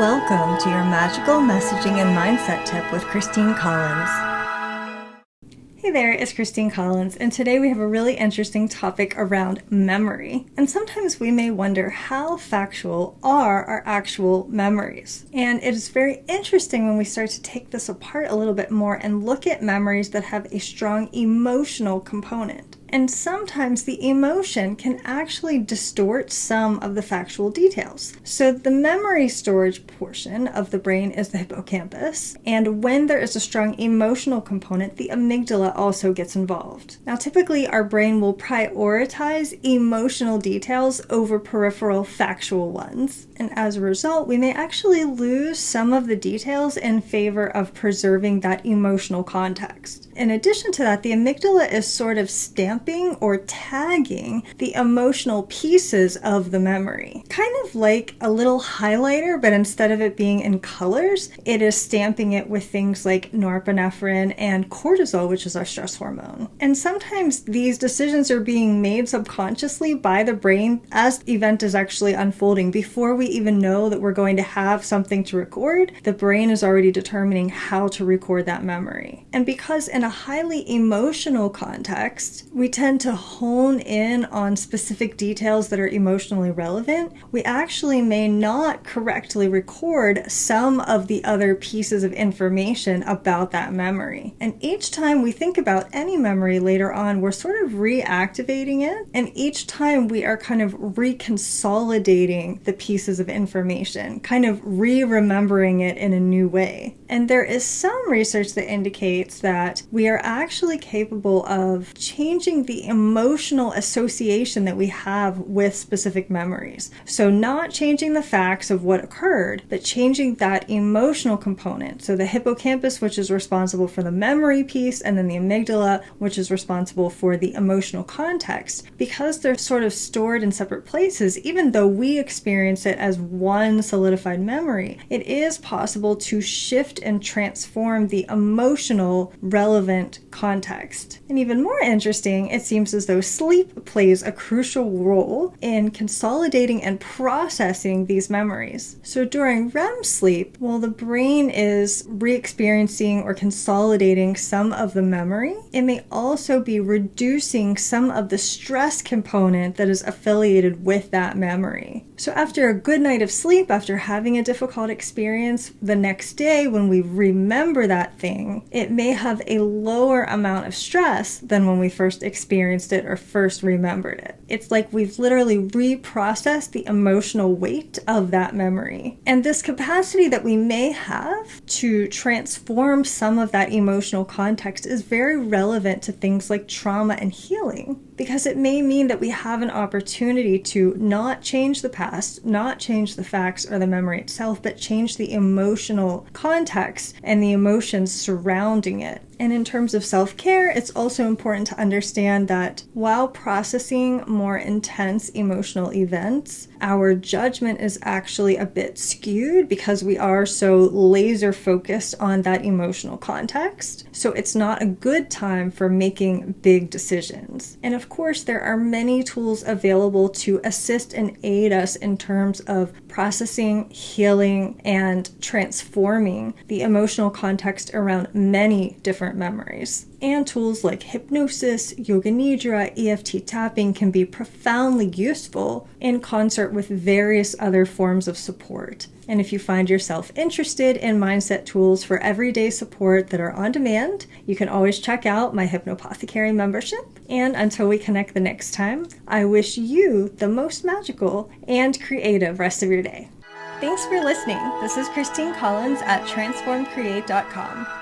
welcome to your magical messaging and mindset tip with Christine Collins. Hey there, it's Christine Collins, and today we have a really interesting topic around memory. And sometimes we may wonder how factual are our actual memories. And it is very interesting when we start to take this apart a little bit more and look at memories that have a strong emotional component. And sometimes the emotion can actually distort some of the factual details. So the memory storage portion of the brain is the hippocampus, and when there is a strong emotional component, the amygdala also gets involved. Now typically our brain will prioritize emotional details over peripheral factual ones, and as a result we may actually lose some of the details in favor of preserving that emotional context. In addition to that, the amygdala is sort of stamping or tagging the emotional pieces of the memory. Kind of like a little highlighter, but instead of it being in colors, it is stamping it with things like norepinephrine and cortisol, which is our stress hormone. And sometimes these decisions are being made subconsciously by the brain as the event is actually unfolding. Before we even know that we're going to have something to record, the brain is already determining how to record that memory. And because in a highly emotional context, we tend to hone in on specific details that are emotionally relevant, we actually may not correctly record some of the other pieces of information about that memory. And each time we think about any memory later on, we're sort of reactivating it, and each time we are kind of reconsolidating the pieces of information, kind of re-remembering it in a new way. And there is some research that indicates that we are actually capable of changing the emotional association that we have with specific memories. So not changing the facts of what occurred, but changing that emotional component. So the hippocampus, which is responsible for the memory piece, and then the amygdala, which is responsible for the emotional context. Because they're sort of stored in separate places, even though we experience it as one solidified memory, it is possible to shift and transform the emotional relevant context. And even more interesting, it seems as though sleep plays a crucial role in consolidating and processing these memories. So during REM sleep, while the brain is re-experiencing or consolidating some of the memory, it may also be reducing some of the stress component that is affiliated with that memory. So after a good night of sleep, after having a difficult experience, the next day when we remember that thing, it may have a lower amount of stress than when we first experienced it or first remembered it. It's like we've literally reprocessed the emotional weight of that memory. And this capacity that we may have to transform some of that emotional context is very relevant to things like trauma and healing, because it may mean that we have an opportunity to not change the past, not change the facts or the memory itself, but change the emotional context and the emotions surrounding it. And in terms of self-care, it's also important to understand that while processing more intense emotional events, our judgment is actually a bit skewed because we are so laser focused on that emotional context. So it's not a good time for making big decisions. And of course, there are many tools available to assist and aid us in terms of processing, healing, and transforming the emotional context around many different memories. And tools like hypnosis, yoga nidra, EFT tapping can be profoundly useful in concert with various other forms of support. And if you find yourself interested in mindset tools for everyday support that are on demand, you can always check out my Hypno-Pothecary membership. And until we connect the next time, I wish you the most magical and creative rest of your day. Thanks for listening. This is Christine Collins at transformcreate.com.